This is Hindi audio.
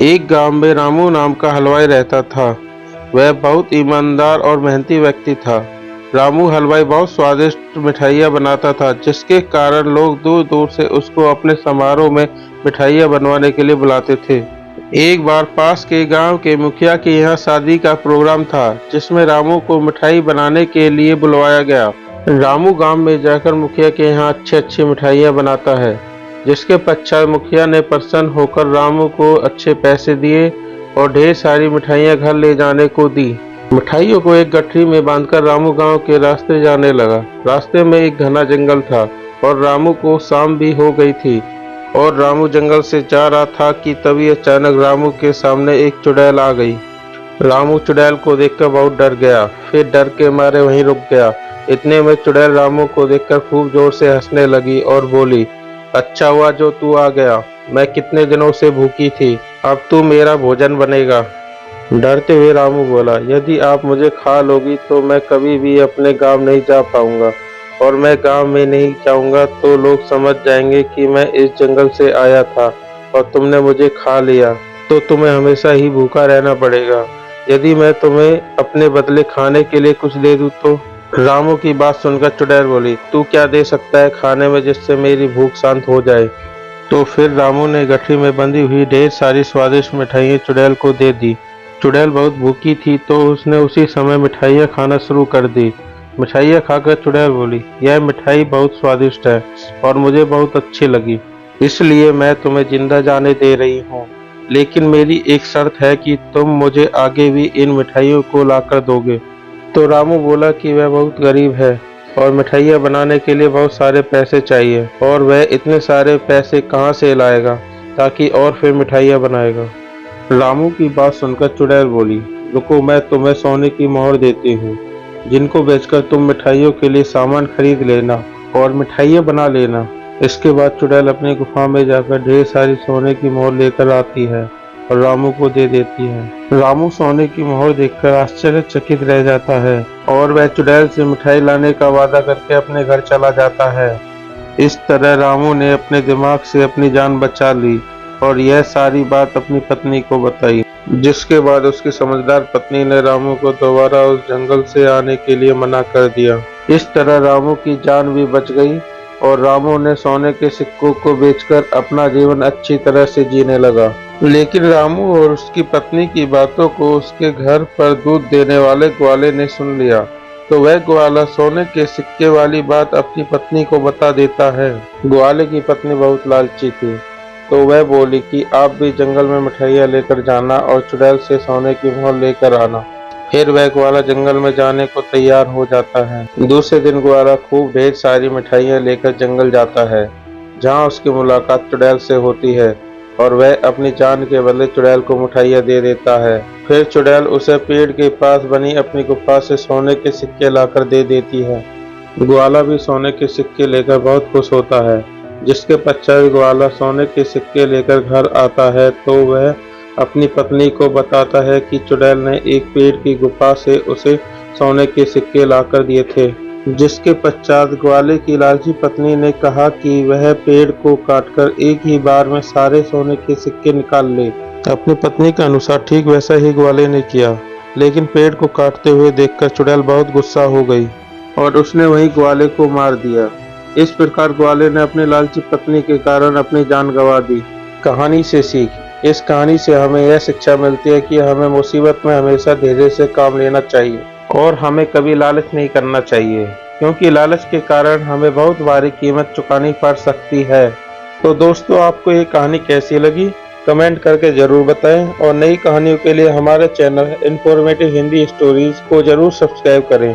एक गांव में रामू नाम का हलवाई रहता था। वह बहुत ईमानदार और मेहनती व्यक्ति था। रामू हलवाई बहुत स्वादिष्ट मिठाइयाँ बनाता था, जिसके कारण लोग दूर दूर से उसको अपने समारोह में मिठाइयाँ बनवाने के लिए बुलाते थे। एक बार पास के गांव के मुखिया के यहाँ शादी का प्रोग्राम था, जिसमें रामू को मिठाई बनाने के लिए बुलवाया गया। रामू गांव में जाकर मुखिया के यहाँ अच्छी अच्छी मिठाइयाँ बनाता है, जिसके पश्चात मुखिया ने प्रसन्न होकर रामू को अच्छे पैसे दिए और ढेर सारी मिठाइयाँ घर ले जाने को दी। मिठाइयों को एक गठरी में बांधकर रामू गांव के रास्ते जाने लगा। रास्ते में एक घना जंगल था और रामू को शाम भी हो गई थी और रामू जंगल से जा रहा था कि तभी अचानक रामू के सामने एक चुड़ैल आ गई। रामू चुड़ैल को देखकर बहुत डर गया, फिर डर के मारे वहीं रुक गया। इतने में चुड़ैल रामू को देखकर खूब जोर से हंसने लगी और बोली, अच्छा हुआ जो तू आ गया। मैं कितने दिनों से भूखी थी, अब तू मेरा भोजन बनेगा। डरते हुए रामू बोला, यदि आप मुझे खा लोगी तो मैं कभी भी अपने गांव नहीं जा पाऊंगा, और मैं गांव में नहीं जाऊंगा तो लोग समझ जाएंगे कि मैं इस जंगल से आया था और तुमने मुझे खा लिया, तो तुम्हें हमेशा ही भूखा रहना पड़ेगा। यदि मैं तुम्हें अपने बदले खाने के लिए कुछ दे दूं तो? रामू की बात सुनकर चुड़ैल बोली, तू क्या दे सकता है खाने में जिससे मेरी भूख शांत हो जाए? तो फिर रामू ने गठरी में बंधी हुई ढेर सारी स्वादिष्ट मिठाइयाँ चुड़ैल को दे दी। चुड़ैल बहुत भूखी थी तो उसने उसी समय मिठाइयाँ खाना शुरू कर दी। मिठाइयाँ खाकर चुड़ैल बोली, यह मिठाई बहुत स्वादिष्ट है और मुझे बहुत अच्छी लगी, इसलिए मैं तुम्हें जिंदा जाने दे रही हूँ। लेकिन मेरी एक शर्त है कि तुम मुझे आगे भी इन मिठाइयों को लाकर दोगे। तो रामू बोला कि वह बहुत गरीब है और मिठाइयाँ बनाने के लिए बहुत सारे पैसे चाहिए, और वह इतने सारे पैसे कहाँ से लाएगा ताकि और फिर मिठाइयाँ बनाएगा। रामू की बात सुनकर चुड़ैल बोली, रुको, मैं तुम्हें सोने की मोहर देती हूँ, जिनको बेचकर तुम मिठाइयों के लिए सामान खरीद लेना और मिठाइयाँ बना लेना। इसके बाद चुड़ैल अपनी गुफा में जाकर ढेर सारी सोने की मोहर लेकर आती है और रामू को दे देती है। रामू सोने की मोहर देखकर आश्चर्यचकित रह जाता है और वह चुड़ैल से मिठाई लाने का वादा करके अपने घर चला जाता है। इस तरह रामू ने अपने दिमाग से अपनी जान बचा ली और यह सारी बात अपनी पत्नी को बताई, जिसके बाद उसकी समझदार पत्नी ने रामू को दोबारा उस जंगल से आने के लिए मना कर दिया। इस तरह रामू की जान भी बच गई और रामू ने सोने के सिक्कों को बेचकर अपना जीवन अच्छी तरह से जीने लगा। लेकिन रामू और उसकी पत्नी की बातों को उसके घर पर दूध देने वाले ग्वाले ने सुन लिया, तो वह ग्वाला सोने के सिक्के वाली बात अपनी पत्नी को बता देता है। ग्वाले की पत्नी बहुत लालची थी, तो वह बोली कि आप भी जंगल में मिठाइयाँ लेकर जाना और चुड़ैल से सोने की मोहर लेकर आना। फिर वह ग्वाला जंगल में जाने को तैयार हो जाता है। दूसरे दिन ग्वाला खूब ढेर सारी मिठाइयाँ लेकर जंगल जाता है, जहाँ उसकी मुलाकात चुड़ैल से होती है और वह अपनी जान के बदले चुड़ैल को मिठाइयाँ दे देता है। फिर चुड़ैल उसे पेड़ के पास बनी अपनी गुफा से सोने के सिक्के लाकर दे देती है। ग्वाला भी सोने के सिक्के लेकर बहुत खुश होता है। जिसके पश्चात ग्वाला सोने के सिक्के लेकर घर आता है, तो वह अपनी पत्नी को बताता है कि चुड़ैल ने एक पेड़ की गुफा से उसे सोने के सिक्के लाकर दिए थे। जिसके पश्चात ग्वाले की लालची पत्नी ने कहा कि वह पेड़ को काटकर एक ही बार में सारे सोने के सिक्के निकाल ले। अपनी पत्नी के अनुसार ठीक वैसा ही ग्वाले ने किया, लेकिन पेड़ को काटते हुए देखकर चुड़ैल बहुत गुस्सा हो गई और उसने वही ग्वाले को मार दिया। इस प्रकार ग्वाले ने अपनी लालची पत्नी के कारण अपनी जान गंवा दी। कहानी से सीख। इस कहानी से हमें यह शिक्षा मिलती है कि हमें मुसीबत में हमेशा धैर्य से काम लेना चाहिए और हमें कभी लालच नहीं करना चाहिए, क्योंकि लालच के कारण हमें बहुत भारी कीमत चुकानी पड़ सकती है। तो दोस्तों, आपको ये कहानी कैसी लगी कमेंट करके जरूर बताएं और नई कहानियों के लिए हमारे चैनल इन्फॉर्मेटिव हिंदी स्टोरीज को जरूर सब्सक्राइब करें।